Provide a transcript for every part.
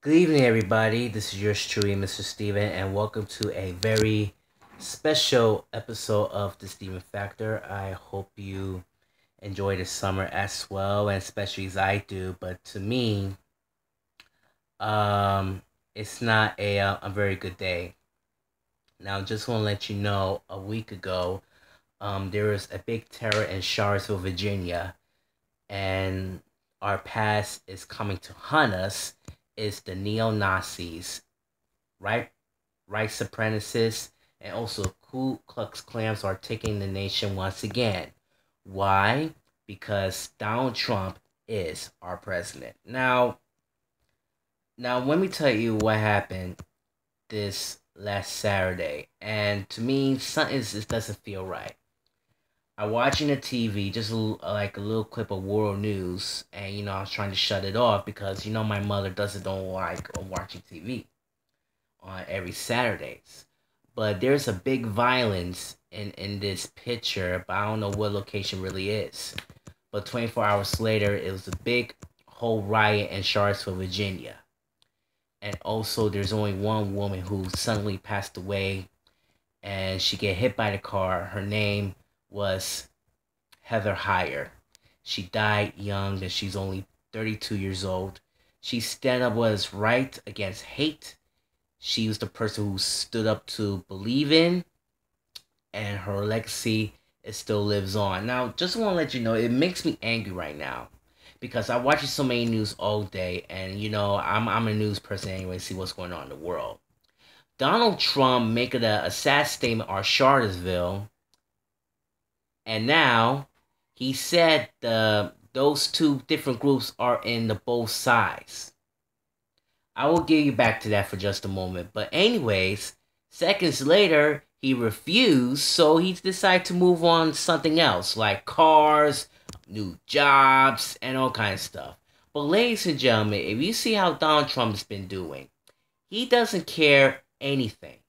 Good evening, everybody. This is yours truly, Mr. Steven, and welcome to a very special episode of the Steven Factor. I hope you enjoy the summer as well, and especially as I do. But to me, it's not a very good day. Now, just want to let you know, a week ago, there was a big terror in Charlottesville, Virginia, and our past is coming to hunt us. Is the neo-Nazis, right? White supremacists, and also Ku Klux Klans are taking the nation once again. Why? Because Donald Trump is our president. Now let me tell you what happened this last Saturday, and to me, something just doesn't feel right. I watching the TV, just like a little clip of world news, and I was trying to shut it off because my mother doesn't don't like watching TV on every Saturdays. But there's a big violence in this picture, but I don't know what location really is. But 24 hours later, it was a big whole riot in Charlottesville, Virginia. And also, there's only one woman who suddenly passed away, and she get hit by the car. Her name was Heather Heyer. She died young, and she's only 32 years old. She stand up was right against hate. She was the person who stood up to believe in, and her legacy it still lives on. Now, just want to let you know, it makes me angry right now because I watch so many news all day, and I'm a news person anyway. See what's going on in the world. Donald Trump making a sad statement on Charlottesville. And now, he said those two different groups are in the both sides. I will give you back to that for just a moment. But anyways, seconds later, he refused, so he decided to move on to something else, like cars, new jobs, and all kinds of stuff. But ladies and gentlemen, if you see how Donald Trump's been doing, he doesn't care anything.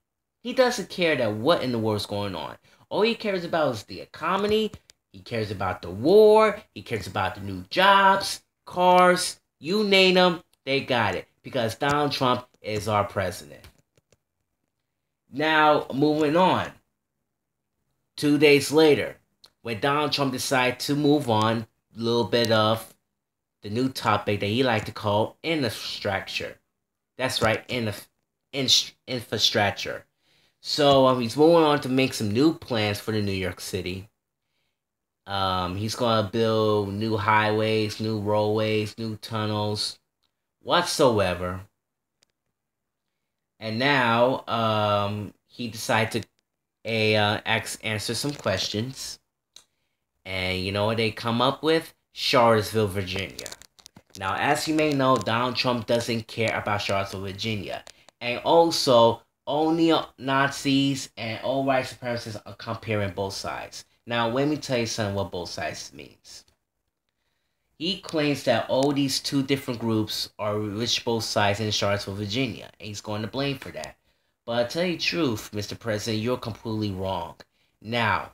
He doesn't care that what in the world is going on. All he cares about is the economy. He cares about the war. He cares about the new jobs, cars, you name them, they got it. Because Donald Trump is our president. Now, moving on. 2 days later, when Donald Trump decided to move on, a little bit of the new topic that he liked to call infrastructure. That's right, infrastructure. So he's moving on to make some new plans for the New York City. He's gonna build new highways, new roadways, new tunnels, whatsoever. And now he decided to answer some questions. And you know what they come up with? Charlottesville, Virginia. Now, as you may know, Donald Trump doesn't care about Charlottesville, Virginia. And also, all neo-Nazis and all white supremacists are comparing both sides. Now, let me tell you something what both sides means. He claims that all these two different groups are rich both sides in Charlottesville, Virginia, and he's going to blame for that. But I'll tell you the truth, Mr. President, you're completely wrong. Now,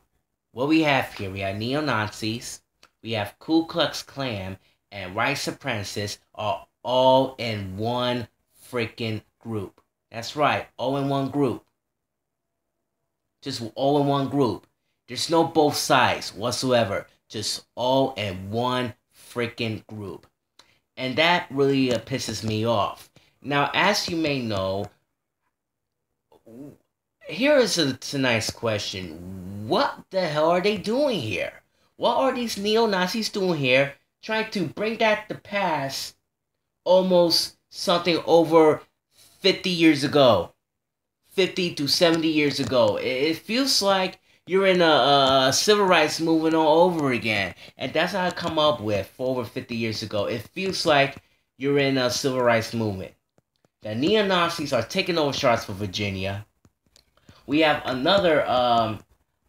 what we have here, we have neo-Nazis, we have Ku Klux Klan, and white supremacists are all in one freaking group. That's right, all in one group. Just all in one group. There's no both sides whatsoever. Just all in one freaking group. And that really pisses me off. Now, as you may know, here is tonight's question. What the hell are they doing here? What are these neo-Nazis doing here trying to bring back the past almost something over 50 years ago, 50 to 70 years ago? It feels like you're in a civil rights movement all over again. And that's how I come up with for over 50 years ago. It feels like you're in a civil rights movement. The neo-Nazis are taking over Charlottesville, Virginia. We have another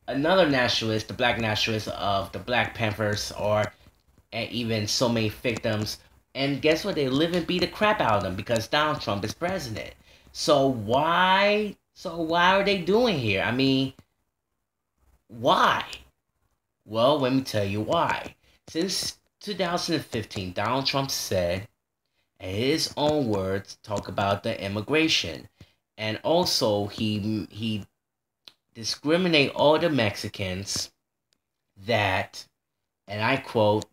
nationalist, the black nationalist of the Black Panthers, and even so many victims. And guess what? They live and beat the crap out of them because Donald Trump is president. So why are they doing here? I mean, why? Well, let me tell you why. Since 2015, Donald Trump said, in his own words, talk about the immigration. And also, he discriminate all the Mexicans that, and I quote,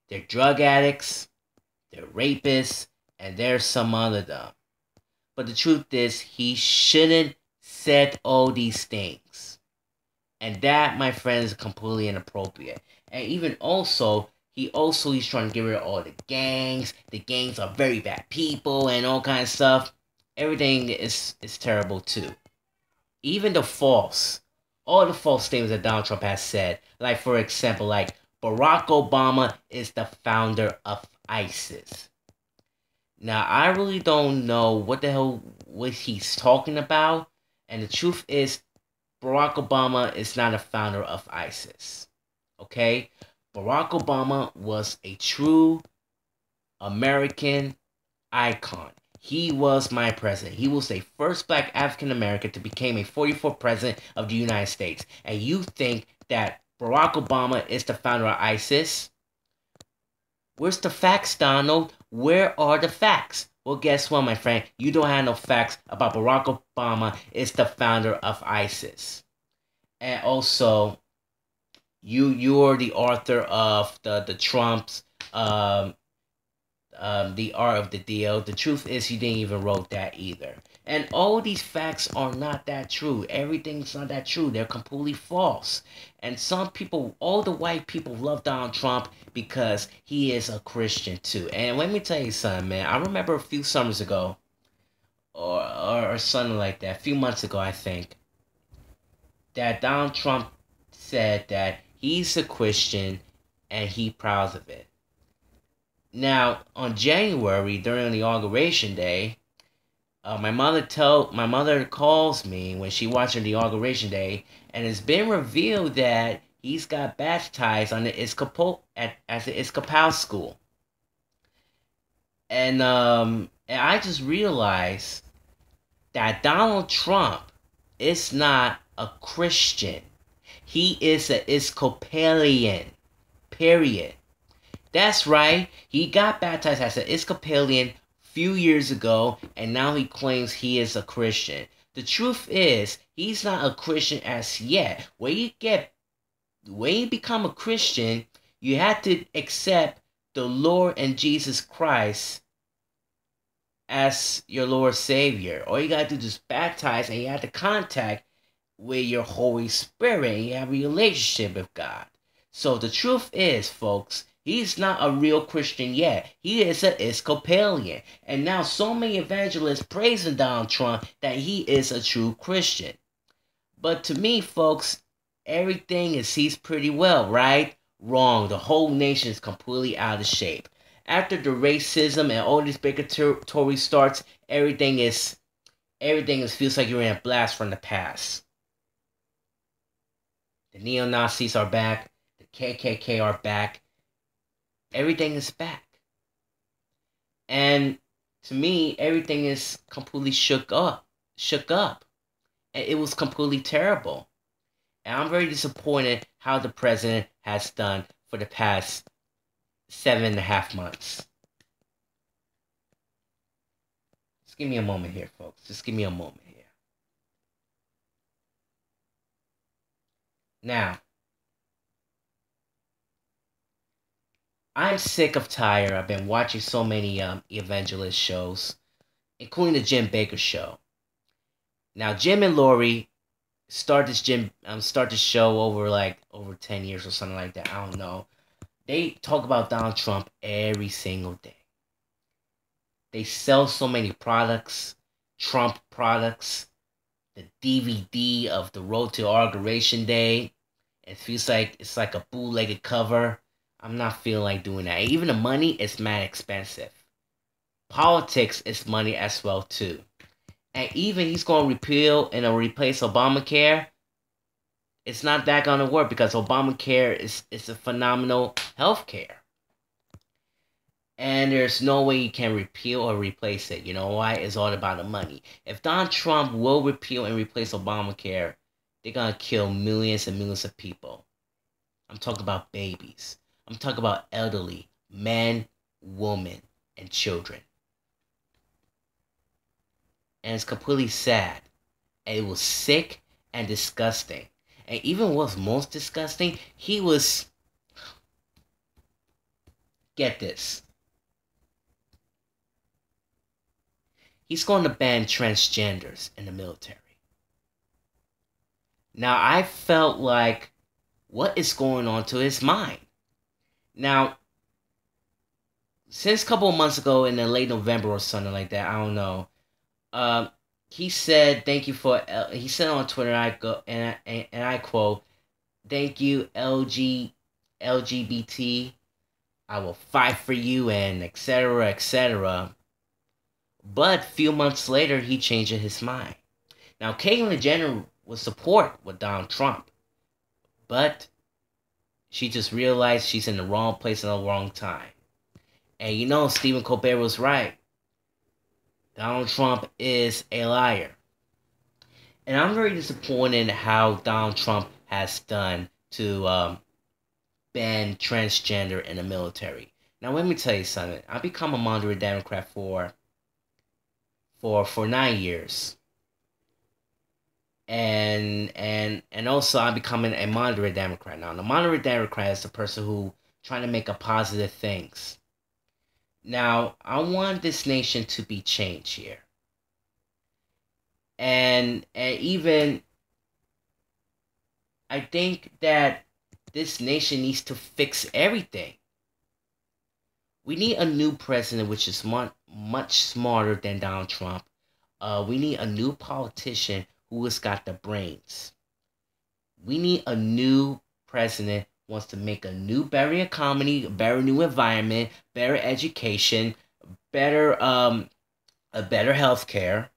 they're drug addicts, they're rapists, and there's some other them. But the truth is, he shouldn't said all these things. And that, my friend, is completely inappropriate. And even also, he's trying to get rid of all the gangs. The gangs are very bad people and all kinds of stuff. Everything is terrible too. Even all the false statements that Donald Trump has said. Like, for example, like Barack Obama is the founder of ISIS. Now, I really don't know what he's talking about. And the truth is, Barack Obama is not a founder of ISIS. Okay? Barack Obama was a true American icon. He was my president. He was the first black African American to become a 44th president of the United States. And you think that Barack Obama is the founder of ISIS? Where's the facts, Donald? Where are the facts? Well, guess what, my friend? You don't have no facts about Barack Obama is the founder of ISIS. And also, you're the author of the Trump's the art of the deal. The truth is, you didn't even wrote that either. And all these facts are not that true. Everything's not that true. They're completely false. And some people, all the white people, love Donald Trump because he is a Christian too. And let me tell you something, man. I remember a few summers ago, or something like that, a few months ago, I think, that Donald Trump said that he's a Christian and he proud of it. Now, on January, during the inauguration day, my mother calls me when she watching the inauguration day, and it's been revealed that he's got baptized on the at the Episcopal school, and I just realized that Donald Trump is not a Christian. He is an Episcopalian. Period. That's right. He got baptized as an Episcopalian few years ago, and now he claims he is a Christian. The truth is, he's not a Christian as yet. When you become a Christian, you have to accept the Lord and Jesus Christ as your Lord Savior. All you gotta do is just baptize, and you have to contact with your Holy Spirit, and you have a relationship with God. So the truth is, folks, he's not a real Christian yet. He is an Episcopalian. And now so many evangelists praising Donald Trump that he is a true Christian. But to me, folks, everything is seized pretty well, right? Wrong. The whole nation is completely out of shape. After the racism and all this bigotry starts, everything feels like you're in a blast from the past. The NeoNazis are back. The KKK are back. Everything is back. And to me, everything is completely shook up. And it was completely terrible. And I'm very disappointed how the president has done for the past 7.5 months. Just give me a moment here, folks. Just give me a moment here. Now, I'm sick of tired. I've been watching so many evangelist shows, including the Jim Bakker show. Now, Jim and Lori start this show over 10 years or something like that. I don't know. They talk about Donald Trump every single day. They sell so many products, Trump products, the DVD of the Road to Inauguration Day. It feels like it's like a bootlegged cover. I'm not feeling like doing that. Even the money is mad expensive. Politics is money as well too. And even he's going to repeal and replace Obamacare. It's not that going to work because Obamacare is a phenomenal health care. And there's no way you can repeal or replace it. You know why? It's all about the money. If Donald Trump will repeal and replace Obamacare, they're going to kill millions and millions of people. I'm talking about babies. I'm talking about elderly, men, women, and children. And it's completely sad. And it was sick and disgusting. And even what's most disgusting, he was... Get this. He's going to ban transgenders in the military. Now, I felt like, what is going on to his mind? Now, since a couple of months ago in the late November or something like that, I don't know. He said, "Thank you for." He said on Twitter, and I quote, "Thank you, LGBT. I will fight for you," and etc. etc. But a few months later, he changed his mind. Now, Caitlyn Jenner would support with Donald Trump, but she just realized she's in the wrong place at the wrong time. And you know, Stephen Colbert was right. Donald Trump is a liar. And I'm very disappointed in how Donald Trump has done to ban transgender in the military. Now, let me tell you something. I've become a moderate Democrat for 9 years. And also I'm becoming a moderate Democrat now. The moderate Democrat is the person who trying to make a positive things. Now, I want this nation to be changed here. And even I think that this nation needs to fix everything. We need a new president which is much smarter than Donald Trump. We need a new politician who has got the brains. We need a new president who wants to make a new, better economy, a better new environment, better education, better a better healthcare.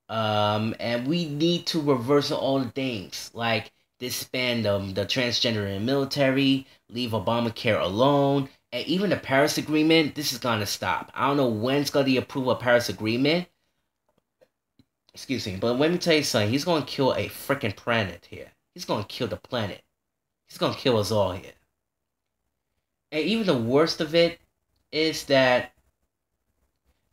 And we need to reverse all the things like disband the transgender in the military, leave Obamacare alone, and even the Paris Agreement. This is gonna stop. I don't know when it's gonna approve a Paris Agreement. Excuse me, but let me tell you something. He's gonna kill a freaking planet here. He's gonna kill the planet. He's gonna kill us all here. And even the worst of it is that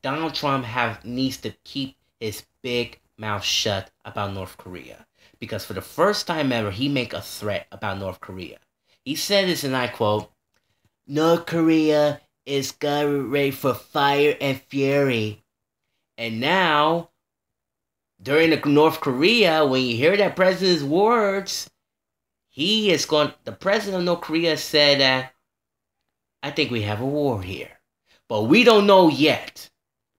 Donald Trump needs to keep his big mouth shut about North Korea. Because for the first time ever, he made a threat about North Korea. He said this, and I quote, "North Korea is ready for fire and fury." And now, during the North Korea, when you hear that president's words, the president of North Korea said that, "I think we have a war here. But we don't know yet.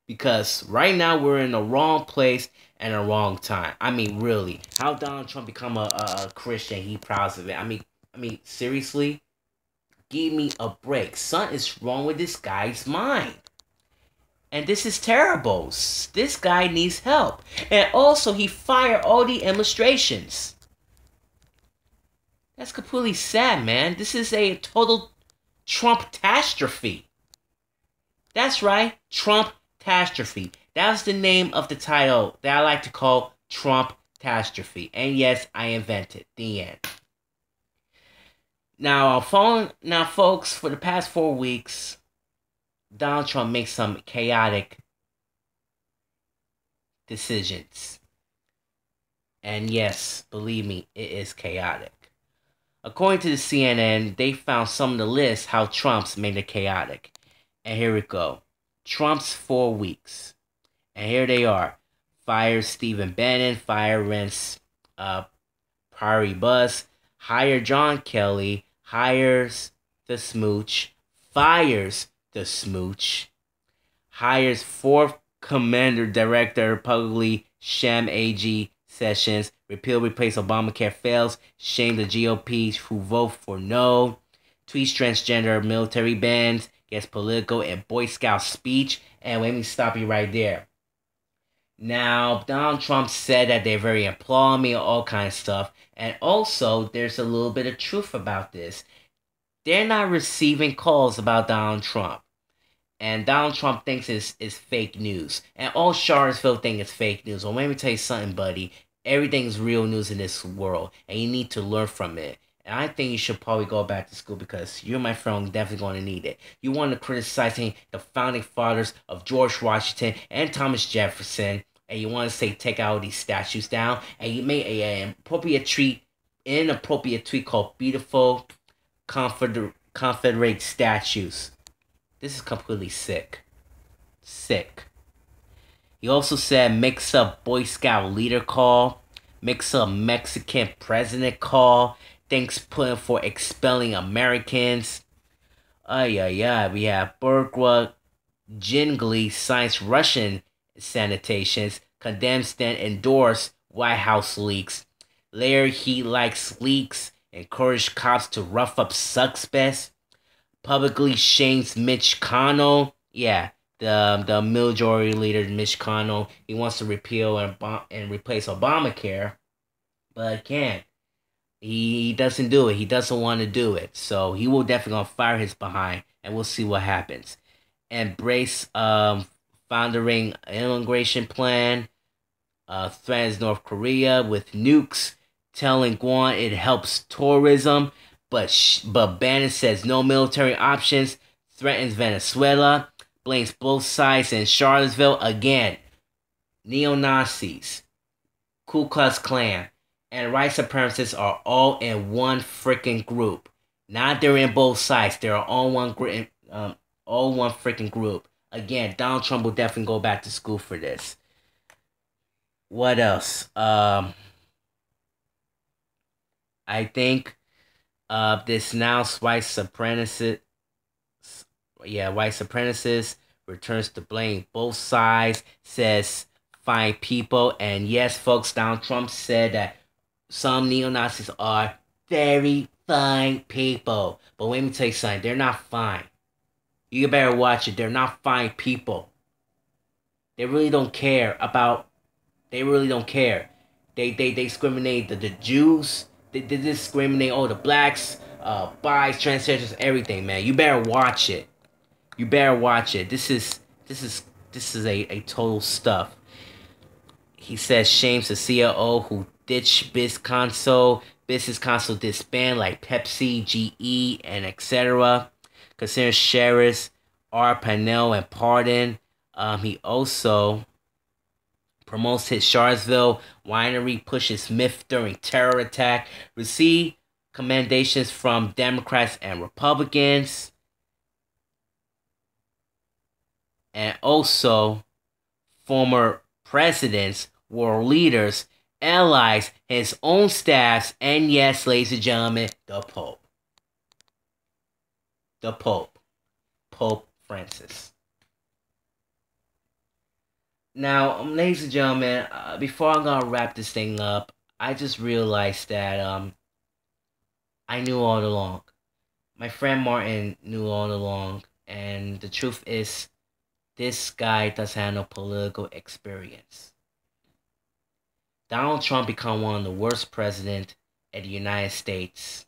Because right now we're in the wrong place and the wrong time." I mean, really, how Donald Trump become a Christian? He proud of it. I mean, seriously, give me a break. Something is wrong with this guy's mind, and this is terrible. This guy needs help, and also he fired all the administrations. That's completely sad, man. This is a total Trump catastrophe. That's right, Trump catastrophe. That's the name of the title that I like to call Trump catastrophe. And yes, I invented the end. Now, folks, for the past 4 weeks, Donald Trump makes some chaotic decisions. And yes, believe me, it is chaotic. According to the CNN, they found some of the lists how Trump's made it chaotic. And here we go. Trump's 4 weeks. And here they are. Fire Stephen Bannon, fire Reince Priebus, hire John Kelly, hires the smooch, fires the smooch, hires 4th Commander Director, publicly sham AG Sessions, repeal, replace Obamacare fails, shame the GOP who vote for no, tweets transgender military bans, gets political and Boy Scout speech. And let me stop you right there. Now, Donald Trump said that they're very employing all kinds of stuff. And also, there's a little bit of truth about this. They're not receiving calls about Donald Trump. And Donald Trump thinks it's fake news. And all Charlottesville think it's fake news. Well, let me tell you something, buddy. Everything's real news in this world. And you need to learn from it. And I think you should probably go back to school because you're my friend, definitely going to need it. You want to criticizing the founding fathers of George Washington and Thomas Jefferson, and you want to say take out these statues down, and you made an inappropriate tweet called "beautiful Confederate statues." This is completely sick. Sick. He also said mix up Boy Scout leader call, mix up Mexican president call, thanks putting for expelling Americans. Yeah. We have Burgwa Jingli signs Russian sanitations, condemns then endorse White House leaks. Layer he likes leaks, encourage cops to rough up suspects. Publicly shames Mitch McConnell. Yeah, the majority leader Mitch McConnell. He wants to repeal and replace Obamacare, but again, he doesn't do it. He doesn't want to do it. So he will definitely gonna fire his behind, and we'll see what happens. Embrace foundering immigration plan. Threatens North Korea with nukes, telling Guam it helps tourism, but Bannon says no military options. Threatens Venezuela. Blames both sides in Charlottesville again. Neo-Nazis, Ku Klux Klan, and white supremacists are all in one freaking group. Not they're in both sides. They're all one group. All one freaking group. Again, Donald Trump will definitely go back to school for this. What else? I think this now white supremacist, white supremacist returns to blame both sides. Says fine people, and yes, folks, Donald Trump said that some neo-Nazis are very fine people. But let me tell you something, they're not fine. You better watch it. They're not fine people. They really don't care about. They really don't care. They discriminate the Jews. They discriminate all the blacks, bis, transgenders, everything. Man, you better watch it. You better watch it. This is a total stuff. He says shames the CLO who ditched business console disband like Pepsi, GE, and etc. Considers sheriffs R. Panel and pardon. He also promotes his Charlottesville winery, pushes myth during terror attack, received commendations from Democrats and Republicans, and also former presidents, world leaders, allies, his own staffs, and yes, ladies and gentlemen, the Pope. The Pope. Pope Francis. Now, ladies and gentlemen, before I'm gonna wrap this thing up, I just realized that I knew all along. My friend Martin knew all along, and the truth is, this guy doesn't have no political experience. Donald Trump become one of the worst presidents in the United States,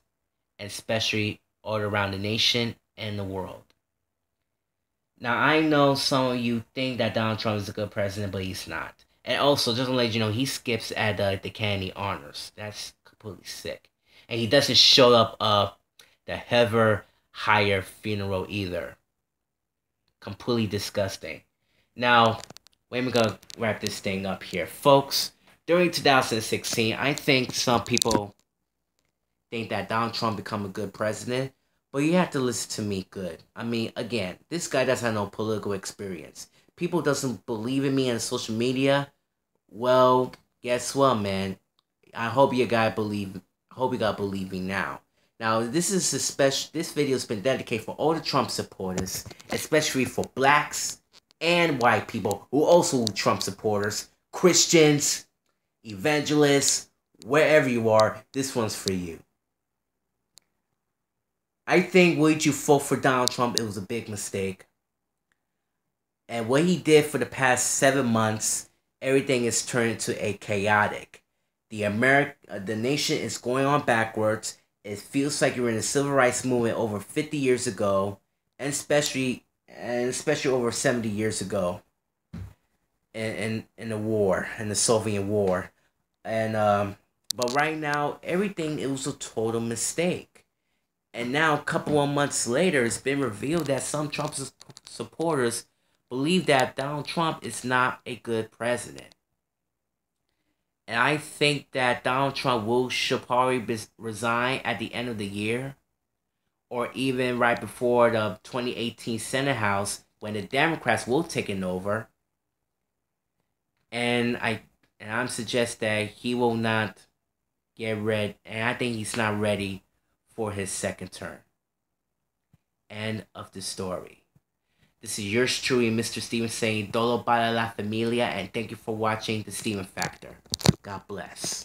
and especially all around the nation and the world. Now, I know some of you think that Donald Trump is a good president, but he's not. And also, just to let you know, he skips at the Kennedy honors. That's completely sick. And he doesn't show up the Heather Heyer funeral either. Completely disgusting. Now, we're going to wrap this thing up here. Folks, during 2016, I think some people think that Donald Trump become a good president. But you have to listen to me good. I mean, again, this guy doesn't have no political experience. People doesn't believe in me on social media. Well, guess what, man? I hope you got believing now. Now, this is a special. This video has been dedicated for all the Trump supporters, especially for blacks and white people who also Trump supporters, Christians, evangelists, wherever you are. This one's for you. I think what you vote for Donald Trump, it was a big mistake. And what he did for the past 7 months, everything is turned into a chaotic. The nation is going on backwards. It feels like you're in the civil rights movement over 50 years ago, and especially over 70 years ago, in the war, in the Soviet war, and But right now, everything, it was a total mistake. And now, a couple of months later, it's been revealed that some Trump supporters believe that Donald Trump is not a good president. And I think that Donald Trump should probably resign at the end of the year, or even right before the 2018 Senate House when the Democrats will take it over. And I'm suggest that he will not get rid, and I think he's not ready for his second term. End of the story. This is yours truly, Mr. Steven, saying Dolo para la familia, and thank you for watching The Steven Factor. God bless.